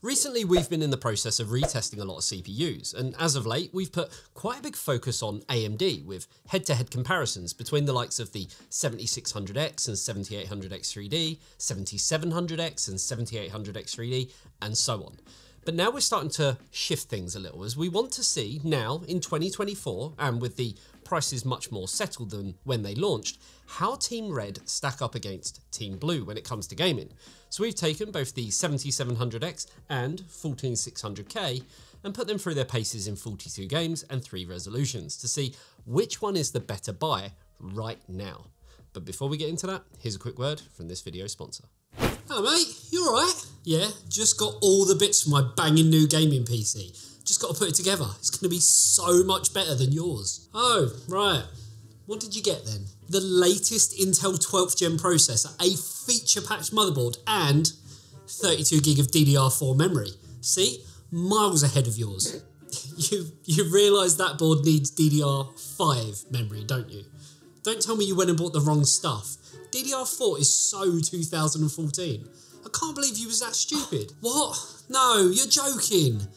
Recently, we've been in the process of retesting a lot of CPUs, and as of late, we've put quite a big focus on AMD with head-to-head comparisons between the likes of the 7600X and 7800X3D, 7700X and 7800X3D, and so on. But now we're starting to shift things a little, as we want to see now in 2024, and with the prices much more settled than when they launched, how Team Red stack up against Team Blue when it comes to gaming. So we've taken both the 7700X and 14600K and put them through their paces in 42 games and 3 resolutions to see which one is the better buy right now. But before we get into that, here's a quick word from this video's sponsor. Hello mate, you alright? Yeah, just got all the bits for my banging new gaming PC. Just got to put it together. It's going to be so much better than yours. Oh, right. What did you get then? The latest Intel 12th Gen processor, a feature-packed motherboard, and 32 gig of DDR4 memory. See? Miles ahead of yours. You realise that board needs DDR5 memory, don't you? Don't tell me you went and bought the wrong stuff. DDR4 is so 2014. I can't believe you was that stupid. What? No, you're joking.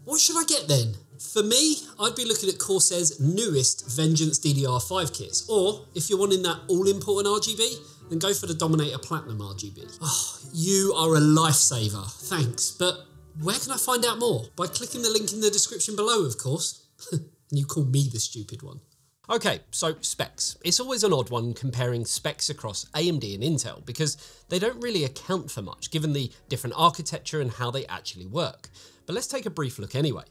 What should I get then? For me, I'd be looking at Corsair's newest Vengeance DDR5 kits, or if you're wanting that all-important RGB, then go for the Dominator Platinum RGB. Oh, you are a lifesaver, thanks, but where can I find out more? By clicking the link in the description below, of course. You call me the stupid one. Okay, so specs. It's always an odd one comparing specs across AMD and Intel because they don't really account for much given the different architecture and how they actually work. But let's take a brief look anyway.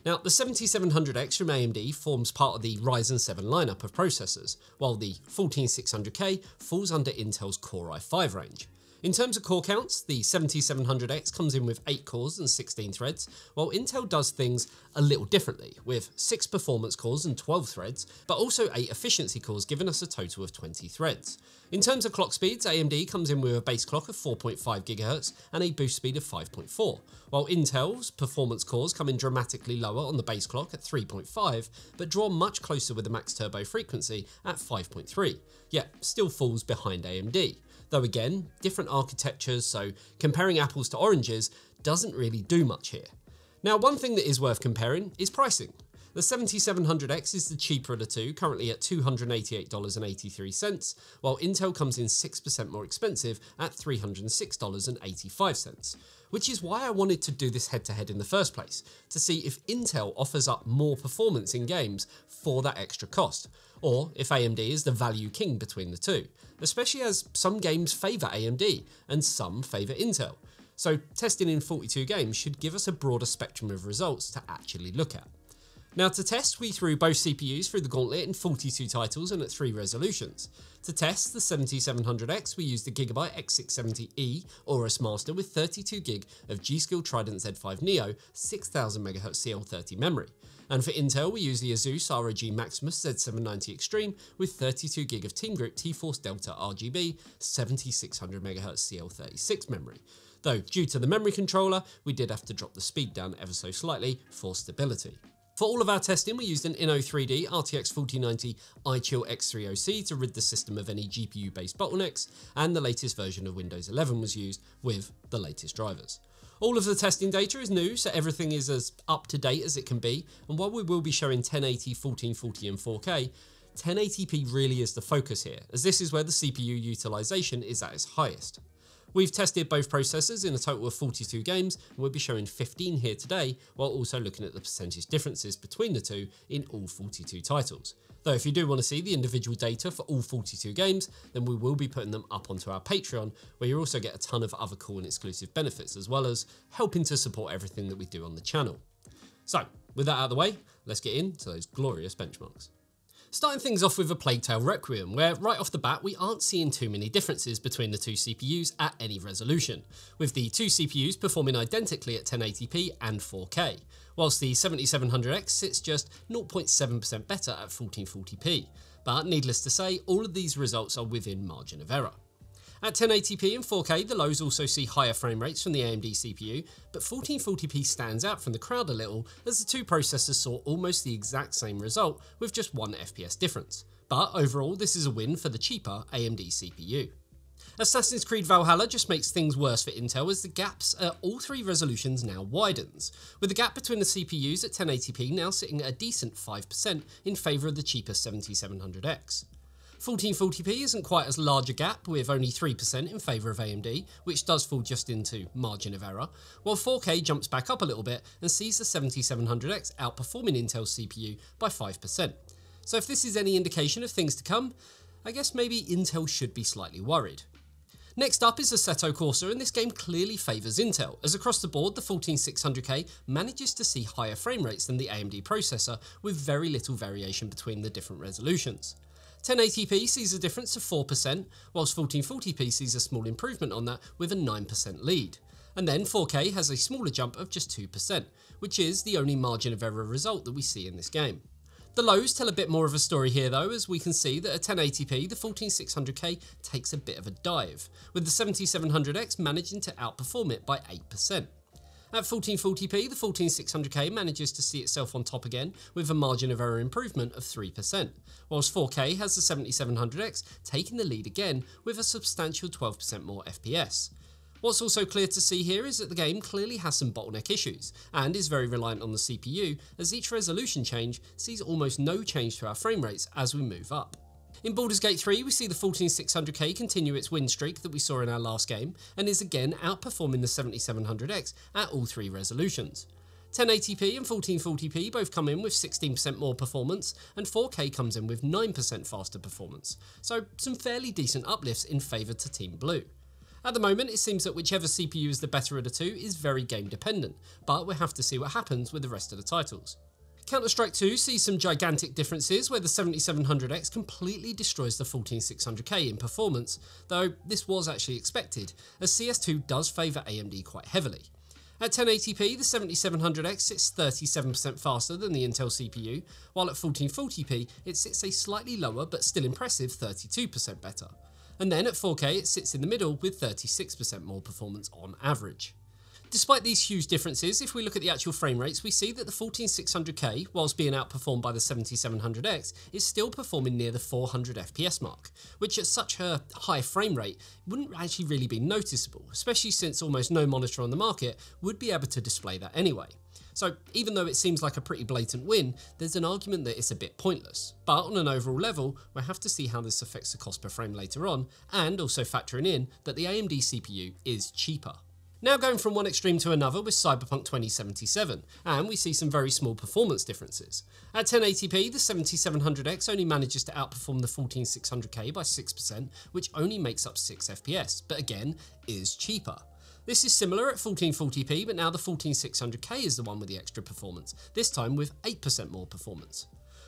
Now, the 7700X from AMD forms part of the Ryzen 7 lineup of processors, while the 14600K falls under Intel's Core i5 range. In terms of core counts, the 7700X comes in with 8 cores and 16 threads, while Intel does things a little differently, with 6 performance cores and 12 threads, but also 8 efficiency cores, giving us a total of 20 threads. In terms of clock speeds, AMD comes in with a base clock of 4.5 GHz and a boost speed of 5.4, while Intel's performance cores come in dramatically lower on the base clock at 3.5, but draw much closer with the max turbo frequency at 5.3, yet still falls behind AMD. Though again, different architectures, so comparing apples to oranges doesn't really do much here. Now, one thing that is worth comparing is pricing. The 7700X is the cheaper of the two, currently at $288.83, while Intel comes in 6% more expensive at $306.85, which is why I wanted to do this head-to-head in the first place, to see if Intel offers up more performance in games for that extra cost, or if AMD is the value king between the two, especially as some games favour AMD and some favour Intel. So testing in 42 games should give us a broader spectrum of results to actually look at. Now to test, we threw both CPUs through the gauntlet in 42 titles and at 3 resolutions. To test the 7700X, we used the Gigabyte X670E Aorus Master with 32 gig of G.Skill Trident Z5 Neo 6000 MHz CL30 memory. And for Intel, we used the Asus ROG Maximus Z790 Extreme with 32 gig of Team Grip T-Force Delta RGB 7600 MHz CL36 memory. Though due to the memory controller, we did have to drop the speed down ever so slightly for stability. For all of our testing, we used an Inno3D RTX 4090 iChill X30C to rid the system of any GPU-based bottlenecks, and the latest version of Windows 11 was used with the latest drivers. All of the testing data is new, so everything is as up-to-date as it can be, and while we will be showing 1080, 1440 and 4K, 1080p really is the focus here, as this is where the CPU utilization is at its highest. We've tested both processors in a total of 42 games, and we'll be showing 15 here today, while also looking at the percentage differences between the two in all 42 titles. Though if you do want to see the individual data for all 42 games, then we will be putting them up onto our Patreon, where you also get a ton of other cool and exclusive benefits, as well as helping to support everything that we do on the channel. So, with that out of the way, let's get into those glorious benchmarks. Starting things off with a Plague Tale Requiem, where right off the bat we aren't seeing too many differences between the two CPUs at any resolution, with the two CPUs performing identically at 1080p and 4K, whilst the 7700X sits just 0.7% better at 1440p, but needless to say, all of these results are within margin of error. At 1080p and 4K, the lows also see higher frame rates from the AMD CPU, but 1440p stands out from the crowd a little as the two processors saw almost the exact same result with just 1 FPS difference. But overall, this is a win for the cheaper AMD CPU. Assassin's Creed Valhalla just makes things worse for Intel as the gaps at all three resolutions now widens, with the gap between the CPUs at 1080p now sitting at a decent 5% in favour of the cheaper 7700X. 1440p isn't quite as large a gap, with only 3% in favour of AMD, which does fall just into margin of error, while 4K jumps back up a little bit and sees the 7700X outperforming Intel's CPU by 5%. So if this is any indication of things to come, I guess maybe Intel should be slightly worried. Next up is Assetto Corsa, and this game clearly favours Intel, as across the board the 14600K manages to see higher frame rates than the AMD processor, with very little variation between the different resolutions. 1080p sees a difference of 4%, whilst 1440p sees a small improvement on that with a 9% lead. And then 4K has a smaller jump of just 2%, which is the only margin of error result that we see in this game. The lows tell a bit more of a story here though, as we can see that at 1080p the 14600K takes a bit of a dive, with the 7700X managing to outperform it by 8%. At 1440p the 14600K manages to see itself on top again with a margin of error improvement of 3%, whilst 4K has the 7700X taking the lead again with a substantial 12% more FPS. What's also clear to see here is that the game clearly has some bottleneck issues, and is very reliant on the CPU, as each resolution change sees almost no change to our frame rates as we move up. In Baldur's Gate 3 we see the 14600K continue its win streak that we saw in our last game, and is again outperforming the 7700X at all three resolutions. 1080p and 1440p both come in with 16% more performance, and 4K comes in with 9% faster performance, so some fairly decent uplifts in favour to Team Blue. At the moment, it seems that whichever CPU is the better of the two is very game dependent, but we'll have to see what happens with the rest of the titles. Counter-Strike 2 sees some gigantic differences where the 7700X completely destroys the 14600K in performance, though this was actually expected, as CS2 does favour AMD quite heavily. At 1080p, the 7700X sits 37% faster than the Intel CPU, while at 1440p it sits a slightly lower but still impressive 32% better. And then at 4K it sits in the middle with 36% more performance on average. Despite these huge differences, if we look at the actual frame rates, we see that the 14600K, whilst being outperformed by the 7700X, is still performing near the 400 FPS mark, which at such a high frame rate wouldn't actually really be noticeable, especially since almost no monitor on the market would be able to display that anyway. So even though it seems like a pretty blatant win, there's an argument that it's a bit pointless. But on an overall level, we'll have to see how this affects the cost per frame later on, and also factoring in that the AMD CPU is cheaper. Now going from one extreme to another with Cyberpunk 2077, and we see some very small performance differences. At 1080p, the 7700X only manages to outperform the 14600K by 6%, which only makes up 6 FPS, but again, is cheaper. This is similar at 1440p, but now the 14600K is the one with the extra performance, this time with 8% more performance.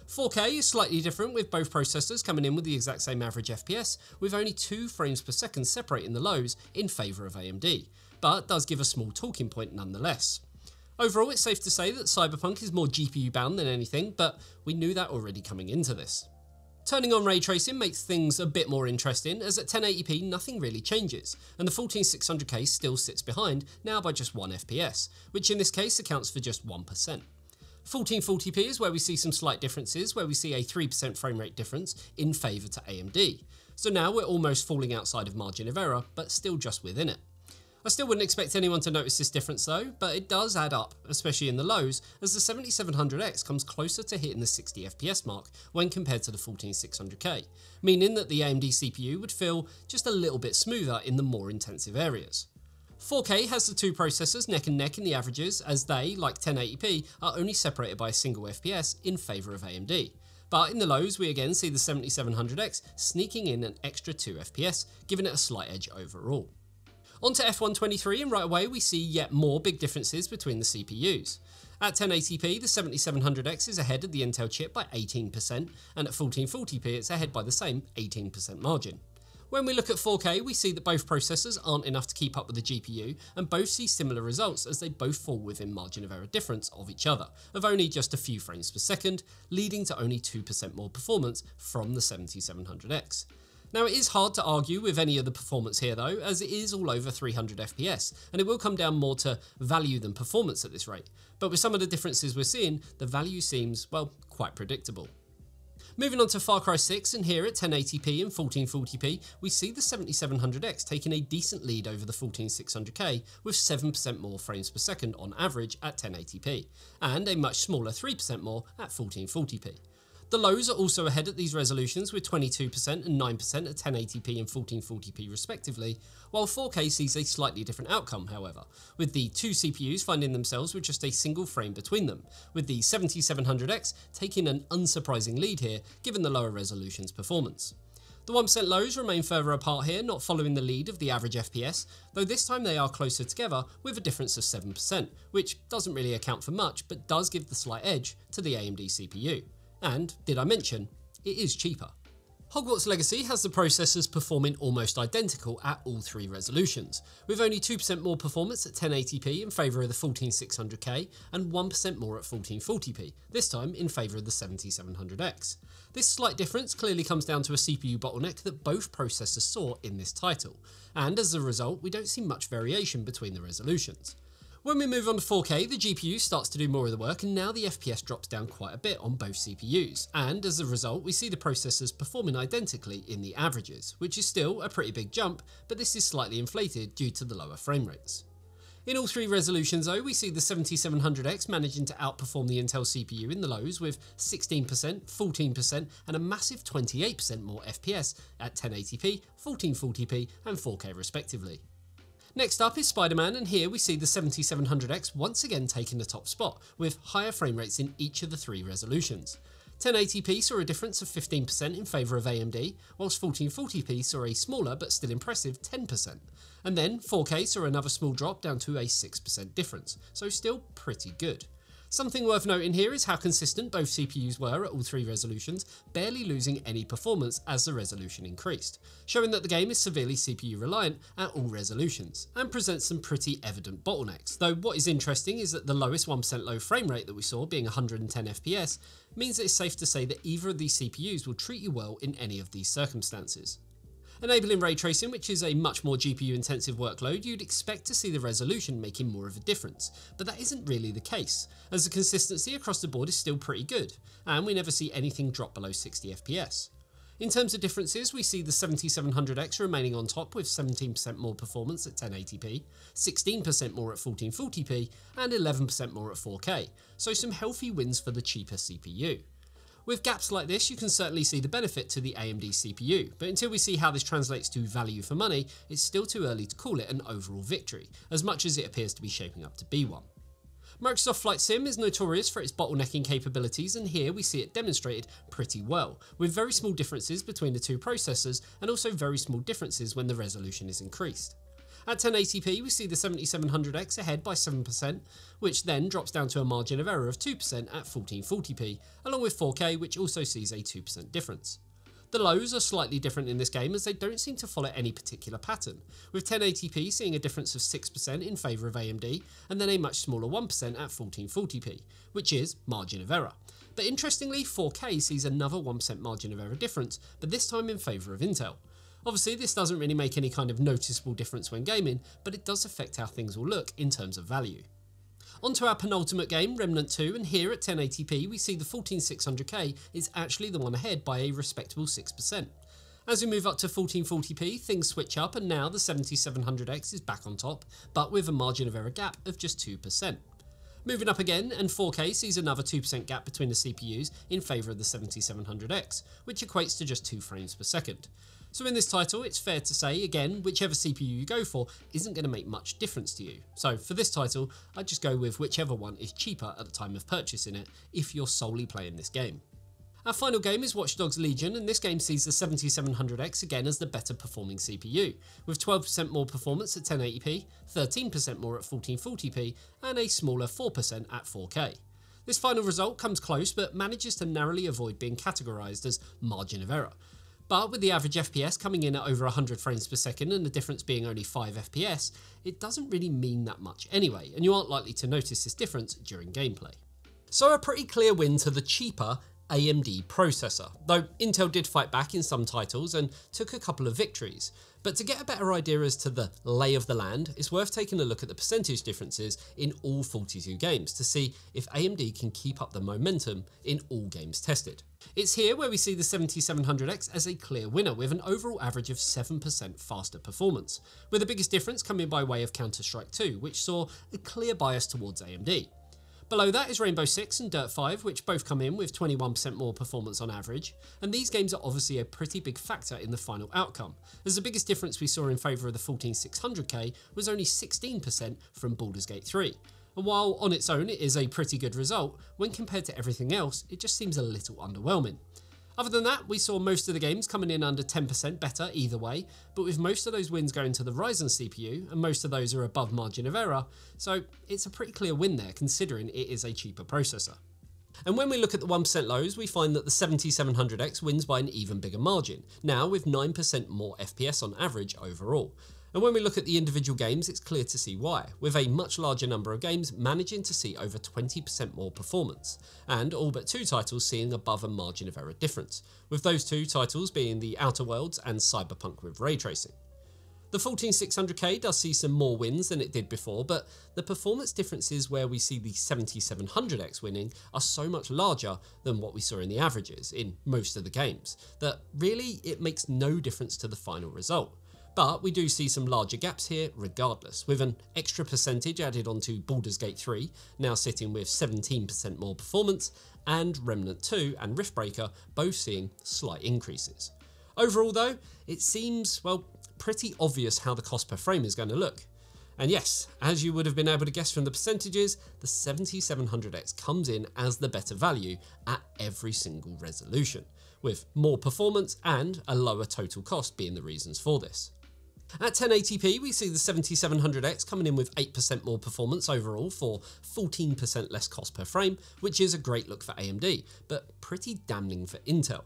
4K is slightly different, with both processors coming in with the exact same average FPS, with only 2 frames per second separating the lows in favour of AMD, but does give a small talking point nonetheless. Overall, it's safe to say that Cyberpunk is more GPU bound than anything, but we knew that already coming into this. Turning on ray tracing makes things a bit more interesting, as at 1080p nothing really changes, and the 14600K still sits behind, now by just 1 FPS, which in this case accounts for just 1%. 1440p is where we see some slight differences, where we see a 3% frame rate difference in favour to AMD. So now we're almost falling outside of margin of error, but still just within it. I still wouldn't expect anyone to notice this difference though, but it does add up, especially in the lows, as the 7700X comes closer to hitting the 60 FPS mark when compared to the 14600K, meaning that the AMD CPU would feel just a little bit smoother in the more intensive areas. 4K has the two processors neck and neck in the averages, as they, like 1080p, are only separated by a single FPS in favour of AMD. But in the lows we again see the 7700X sneaking in an extra 2 FPS, giving it a slight edge overall. On to F123, and right away we see yet more big differences between the CPUs. At 1080p, the 7700X is ahead of the Intel chip by 18%, and at 1440p it's ahead by the same 18% margin. When we look at 4K, we see that both processors aren't enough to keep up with the GPU, and both see similar results as they both fall within margin of error difference of each other, of only just a few frames per second, leading to only 2% more performance from the 7700X. Now it is hard to argue with any of the performance here though, as it is all over 300 FPS, and it will come down more to value than performance at this rate, but with some of the differences we're seeing, the value seems, well, quite predictable. Moving on to Far Cry 6, and here at 1080p and 1440p, we see the 7700X taking a decent lead over the 14600K with 7% more frames per second on average at 1080p, and a much smaller 3% more at 1440p. The lows are also ahead at these resolutions with 22% and 9% at 1080p and 1440p respectively, while 4K sees a slightly different outcome however, with the two CPUs finding themselves with just a single frame between them, with the 7700X taking an unsurprising lead here given the lower resolution's performance. The 1% lows remain further apart here, not following the lead of the average FPS, though this time they are closer together with a difference of 7%, which doesn't really account for much but does give the slight edge to the AMD CPU. And, did I mention, it is cheaper. Hogwarts Legacy has the processors performing almost identical at all three resolutions, with only 2% more performance at 1080p in favour of the 14600K and 1% more at 1440p, this time in favour of the 7700X. This slight difference clearly comes down to a CPU bottleneck that both processors saw in this title, and as a result we don't see much variation between the resolutions. When we move on to 4K, the GPU starts to do more of the work and now the FPS drops down quite a bit on both CPUs, and as a result we see the processors performing identically in the averages, which is still a pretty big jump, but this is slightly inflated due to the lower frame rates. In all three resolutions though, we see the 7700X managing to outperform the Intel CPU in the lows with 16%, 14% and a massive 28% more FPS at 1080p, 1440p and 4K respectively. Next up is Spider-Man, and here we see the 7700X once again taking the top spot, with higher frame rates in each of the three resolutions. 1080p saw a difference of 15% in favour of AMD, whilst 1440p saw a smaller but still impressive 10%. And then 4K saw another small drop down to a 6% difference, so still pretty good. Something worth noting here is how consistent both CPUs were at all three resolutions, barely losing any performance as the resolution increased, showing that the game is severely CPU reliant at all resolutions, and presents some pretty evident bottlenecks, though what is interesting is that the lowest 1% low frame rate that we saw, being 110 FPS, means that it's safe to say that either of these CPUs will treat you well in any of these circumstances. Enabling ray tracing, which is a much more GPU intensive workload, you'd expect to see the resolution making more of a difference, but that isn't really the case, as the consistency across the board is still pretty good, and we never see anything drop below 60 FPS. In terms of differences, we see the 7700X remaining on top with 17% more performance at 1080p, 16% more at 1440p, and 11% more at 4K, so some healthy wins for the cheaper CPU. With gaps like this, you can certainly see the benefit to the AMD CPU, but until we see how this translates to value for money, it's still too early to call it an overall victory, as much as it appears to be shaping up to be one. Microsoft Flight Sim is notorious for its bottlenecking capabilities, and here we see it demonstrated pretty well, with very small differences between the two processors and also very small differences when the resolution is increased. At 1080p, we see the 7700X ahead by 7%, which then drops down to a margin of error of 2% at 1440p, along with 4K, which also sees a 2% difference. The lows are slightly different in this game as they don't seem to follow any particular pattern, with 1080p seeing a difference of 6% in favour of AMD, and then a much smaller 1% at 1440p, which is margin of error. But interestingly, 4K sees another 1% margin of error difference, but this time in favour of Intel. Obviously, this doesn't really make any kind of noticeable difference when gaming, but it does affect how things will look in terms of value. On to our penultimate game, Remnant II, and here at 1080p we see the 14600K is actually the one ahead by a respectable 6%. As we move up to 1440p, things switch up and now the 7700X is back on top, but with a margin of error gap of just 2%. Moving up again, and 4K sees another 2% gap between the CPUs in favour of the 7700X, which equates to just 2 frames per second. So in this title, it's fair to say, again, whichever CPU you go for isn't going to make much difference to you. So for this title, I'd just go with whichever one is cheaper at the time of purchasing it, if you're solely playing this game. Our final game is Watch Dogs Legion, and this game sees the 7700X again as the better performing CPU, with 12% more performance at 1080p, 13% more at 1440p, and a smaller 4% at 4K. This final result comes close, but manages to narrowly avoid being categorised as margin of error. But with the average FPS coming in at over 100 frames per second and the difference being only 5 FPS, it doesn't really mean that much anyway, and you aren't likely to notice this difference during gameplay. So a pretty clear win to the cheaper AMD processor, though Intel did fight back in some titles and took a couple of victories. But to get a better idea as to the lay of the land, it's worth taking a look at the percentage differences in all 42 games to see if AMD can keep up the momentum in all games tested. It's here where we see the 7700X as a clear winner with an overall average of 7% faster performance, with the biggest difference coming by way of Counter-Strike 2, which saw a clear bias towards AMD. Below that is Rainbow Six and Dirt 5, which both come in with 21% more performance on average, and these games are obviously a pretty big factor in the final outcome, as the biggest difference we saw in favour of the 14600K was only 16% from Baldur's Gate 3. And while on its own it is a pretty good result, when compared to everything else, it just seems a little underwhelming. Other than that, we saw most of the games coming in under 10% better either way, but with most of those wins going to the Ryzen CPU, and most of those are above margin of error, so it's a pretty clear win there considering it is a cheaper processor. And when we look at the 1% lows, we find that the 7700X wins by an even bigger margin, now with 9% more FPS on average overall. And when we look at the individual games, it's clear to see why, with a much larger number of games managing to see over 20% more performance, and all but 2 titles seeing above a margin of error difference, with those 2 titles being The Outer Worlds and Cyberpunk with ray tracing. The 14600K does see some more wins than it did before, but the performance differences where we see the 7700X winning are so much larger than what we saw in the averages in most of the games, that really it makes no difference to the final result. But we do see some larger gaps here regardless, with an extra percentage added onto Baldur's Gate 3, now sitting with 17% more performance, and Remnant II and Riftbreaker both seeing slight increases. Overall though, it seems, well, pretty obvious how the cost per frame is going to look. And yes, as you would have been able to guess from the percentages, the 7700X comes in as the better value at every single resolution, with more performance and a lower total cost being the reasons for this. At 1080p, we see the 7700X coming in with 8% more performance overall for 14% less cost per frame, which is a great look for AMD, but pretty damning for Intel.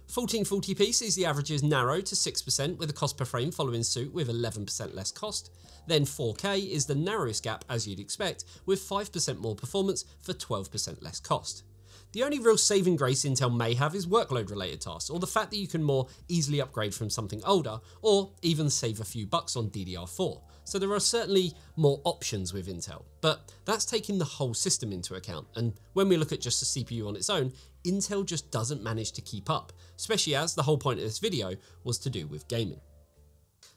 1440p sees the averages narrow to 6% with the cost per frame following suit with 11% less cost. Then 4K is the narrowest gap as you'd expect, with 5% more performance for 12% less cost. The only real saving grace Intel may have is workload related tasks, or the fact that you can more easily upgrade from something older, or even save a few bucks on DDR4. So there are certainly more options with Intel, but that's taking the whole system into account, and when we look at just the CPU on its own, Intel just doesn't manage to keep up, especially as the whole point of this video was to do with gaming.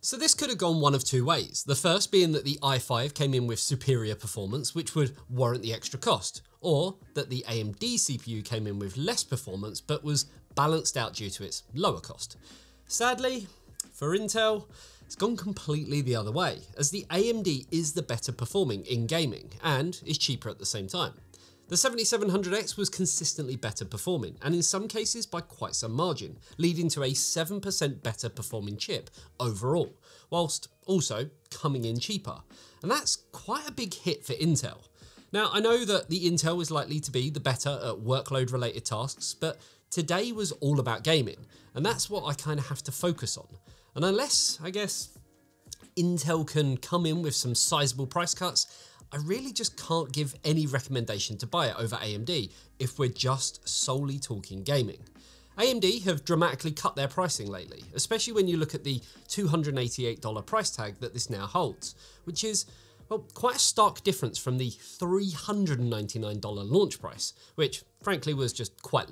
So this could have gone one of 2 ways, the first being that the i5 came in with superior performance which would warrant the extra cost, or that the AMD CPU came in with less performance but was balanced out due to its lower cost. Sadly, for Intel, it's gone completely the other way, as the AMD is the better performing in gaming and is cheaper at the same time. The 7700X was consistently better performing, and in some cases by quite some margin, leading to a 7% better performing chip overall, whilst also coming in cheaper. And that's quite a big hit for Intel. Now, I know that the Intel is likely to be the better at workload related tasks, but today was all about gaming, and that's what I kind of have to focus on. And unless, I guess, Intel can come in with some sizable price cuts, I really just can't give any recommendation to buy it over AMD if we're just solely talking gaming. AMD have dramatically cut their pricing lately, especially when you look at the $288 price tag that this now holds, which is, well, quite a stark difference from the $399 launch price, which frankly was just quite,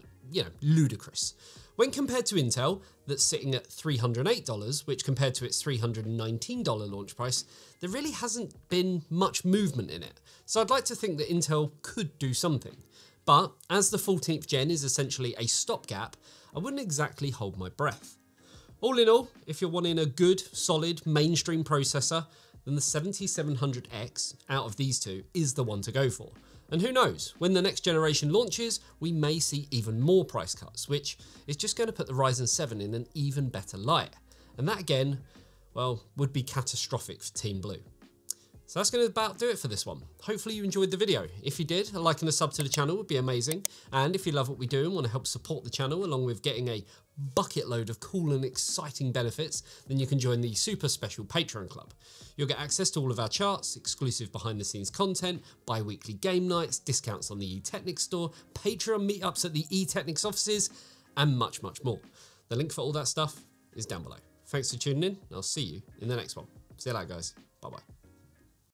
ludicrous. When compared to Intel, that's sitting at $308, which compared to its $319 launch price, there really hasn't been much movement in it. So I'd like to think that Intel could do something. But as the 14th gen is essentially a stopgap, I wouldn't exactly hold my breath. All in all, if you're wanting a good, solid, mainstream processor, then the 7700X out of these two is the one to go for. And who knows, when the next generation launches, we may see even more price cuts, which is just going to put the Ryzen 7 in an even better light. And that again, well, would be catastrophic for Team Blue. So that's going to about do it for this one. Hopefully you enjoyed the video. If you did, a like and a sub to the channel would be amazing. And if you love what we do and want to help support the channel along with getting a bucket load of cool and exciting benefits, then you can join the super special Patreon club. You'll get access to all of our charts, exclusive behind the scenes content, bi-weekly game nights, discounts on the eTeknix store, Patreon meetups at the eTeknix offices, and much, much more. The link for all that stuff is down below. Thanks for tuning in, and I'll see you in the next one. See you later, guys. Bye-bye.